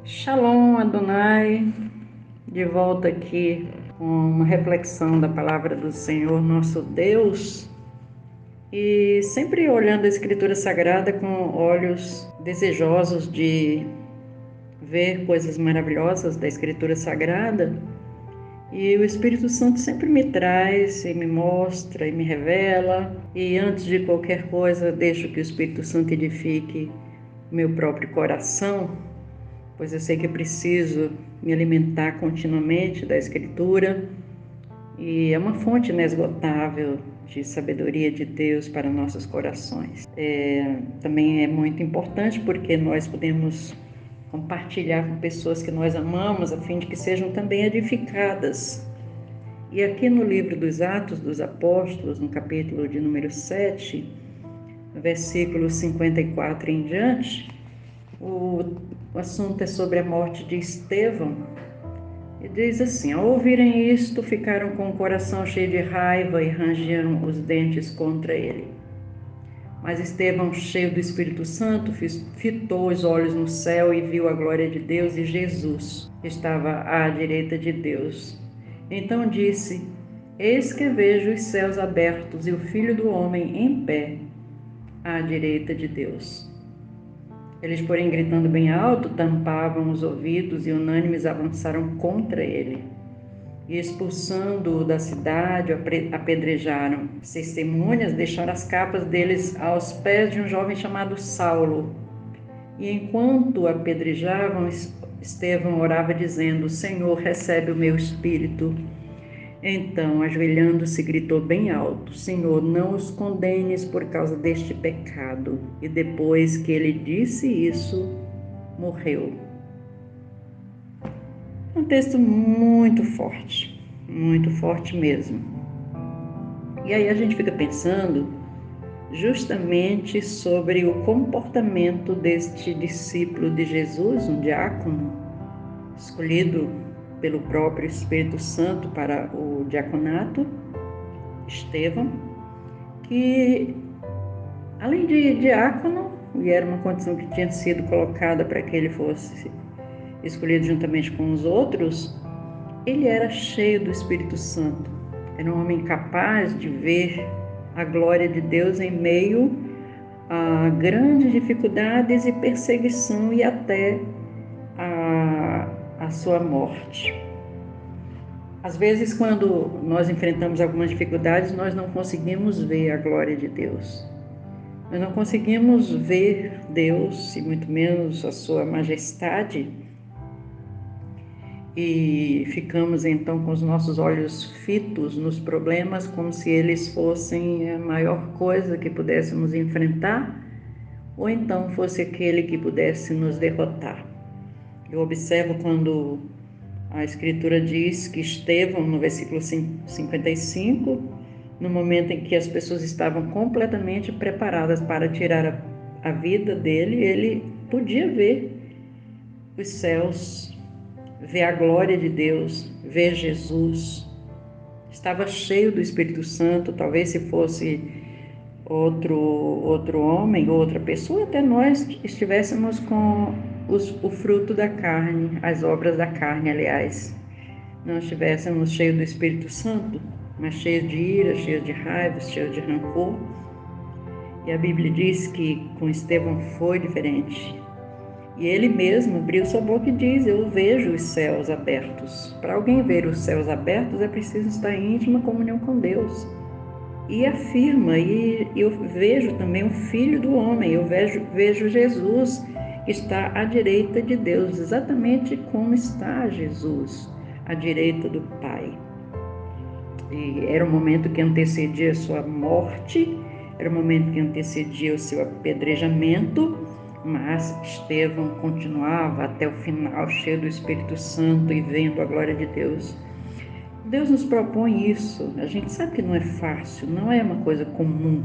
Shalom Adonai, de volta aqui com uma reflexão da palavra do Senhor nosso Deus e sempre olhando a Escritura Sagrada com olhos desejosos de ver coisas maravilhosas da Escritura Sagrada. E o Espírito Santo sempre me traz e me mostra e me revela, e antes de qualquer coisa deixo que o Espírito Santo edifique meu próprio coração, pois eu sei que preciso me alimentar continuamente da Escritura e é uma fonte inesgotável de sabedoria de Deus para nossos corações. Também é muito importante porque nós podemos compartilhar com pessoas que nós amamos a fim de que sejam também edificadas. E aqui no livro dos Atos dos Apóstolos, no capítulo de número 7, versículo 54 em diante, o assunto é sobre a morte de Estevão. E diz assim: ao ouvirem isto, ficaram com o coração cheio de raiva e rangiam os dentes contra ele. Mas Estevão, cheio do Espírito Santo, fitou os olhos no céu e viu a glória de Deus e Jesus, que estava à direita de Deus. Então disse: eis que vejo os céus abertos e o Filho do Homem em pé à direita de Deus. Eles, porém, gritando bem alto, tampavam os ouvidos e unânimes avançaram contra ele. E expulsando-o da cidade, apedrejaram. As testemunhas deixaram as capas deles aos pés de um jovem chamado Saulo. E enquanto o apedrejavam, Estevão orava dizendo: Senhor, recebe o meu espírito. Então, ajoelhando-se, gritou bem alto: Senhor, não os condenes por causa deste pecado. E depois que ele disse isso, morreu. Um texto muito forte mesmo. E aí a gente fica pensando justamente sobre o comportamento deste discípulo de Jesus, um diácono, escolhido pelo próprio Espírito Santo para o diaconato, Estevão, que além de diácono, e era uma condição que tinha sido colocada para que ele fosse escolhido juntamente com os outros, ele era cheio do Espírito Santo. Era um homem capaz de ver a glória de Deus em meio a grandes dificuldades e perseguição e até a sua morte. Às vezes, quando nós enfrentamos algumas dificuldades, nós não conseguimos ver a glória de Deus. Nós não conseguimos ver Deus, e muito menos a sua majestade, e ficamos então com os nossos olhos fitos nos problemas, como se eles fossem a maior coisa que pudéssemos enfrentar, ou então fosse aquele que pudesse nos derrotar. Eu observo quando a Escritura diz que Estevão, no versículo 55, no momento em que as pessoas estavam completamente preparadas para tirar a vida dele, ele podia ver os céus, ver a glória de Deus, ver Jesus. Estava cheio do Espírito Santo. Talvez se fosse outro homem, outra pessoa, até nós estivéssemos com o fruto da carne, as obras da carne, aliás, não estivéssemos cheios do Espírito Santo, mas cheios de ira, cheios de raiva, cheios de rancor. E a Bíblia diz que com Estevão foi diferente. E ele mesmo abriu sua boca e diz: eu vejo os céus abertos. Para alguém ver os céus abertos é preciso estar em íntima comunhão com Deus. E afirma: e eu vejo também o Filho do Homem, eu vejo Jesus que está à direita de Deus, exatamente como está Jesus à direita do Pai. E era o momento que antecedia a sua morte, era o momento que antecedia o seu apedrejamento, mas Estevão continuava até o final, cheio do Espírito Santo e vendo a glória de Deus. Deus nos propõe isso. A gente sabe que não é fácil, não é uma coisa comum,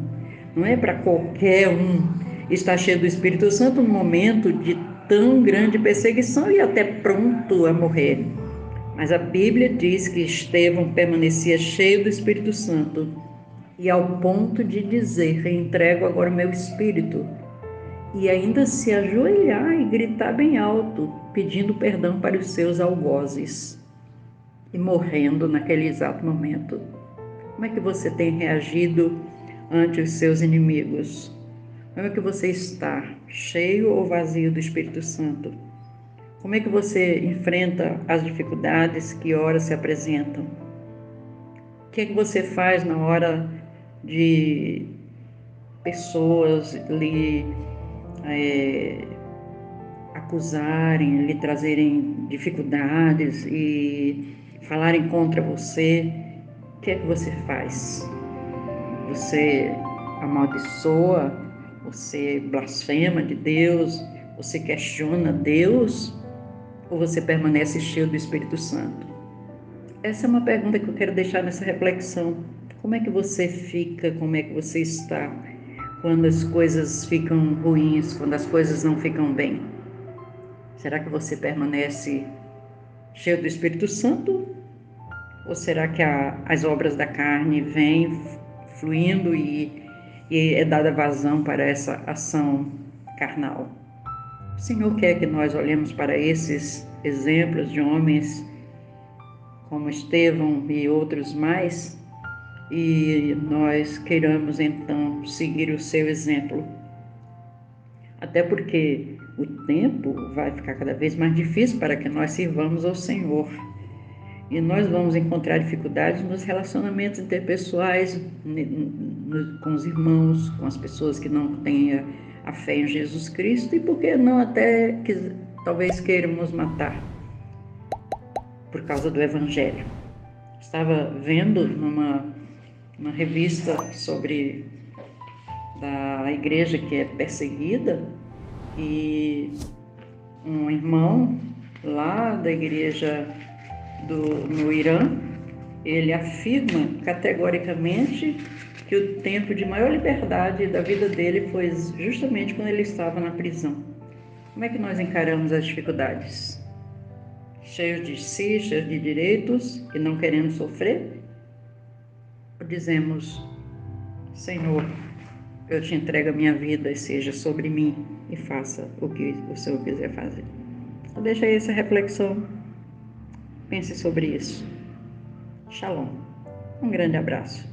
não é para qualquer um estar cheio do Espírito Santo no momento de tão grande perseguição e até pronto a morrer. Mas a Bíblia diz que Estevão permanecia cheio do Espírito Santo e ao ponto de dizer: entrego agora o meu espírito. e ainda se ajoelhar e gritar bem alto, pedindo perdão para os seus algozes e morrendo naquele exato momento. Como é que você tem reagido ante os seus inimigos? Como é que você está? Cheio ou vazio do Espírito Santo? Como é que você enfrenta as dificuldades que ora se apresentam? O que é que você faz na hora de pessoas lhe acusarem, lhe trazerem dificuldades e falarem contra você? O que é que você faz? Você amaldiçoa? Você blasfema de Deus? Você questiona Deus? Ou você permanece cheio do Espírito Santo? Essa é uma pergunta que eu quero deixar nessa reflexão. Como é que você fica? Como é que você está quando as coisas ficam ruins, quando as coisas não ficam bem? Será que você permanece cheio do Espírito Santo? Ou será que as obras da carne vêm fluindo e é dada vazão para essa ação carnal? O Senhor quer que nós olhemos para esses exemplos de homens como Estevão e outros mais, e nós queiramos então seguir o seu exemplo. Até porque o tempo vai ficar cada vez mais difícil para que nós sirvamos ao Senhor. E nós vamos encontrar dificuldades nos relacionamentos interpessoais, com os irmãos, com as pessoas que não têm a fé em Jesus Cristo, e por que não até que talvez queiram nos matar por causa do Evangelho. Estava vendo numa revista sobre da igreja que é perseguida, e um irmão lá da igreja no Irã, ele afirma categoricamente que o tempo de maior liberdade da vida dele foi justamente quando ele estava na prisão. Como é que nós encaramos as dificuldades? Cheios de si, cheios de direitos e não querendo sofrer? Ou dizemos: Senhor, eu te entrego a minha vida e seja sobre mim e faça o que o Senhor quiser fazer? Então deixa aí essa reflexão. Pense sobre isso. Shalom. Um grande abraço.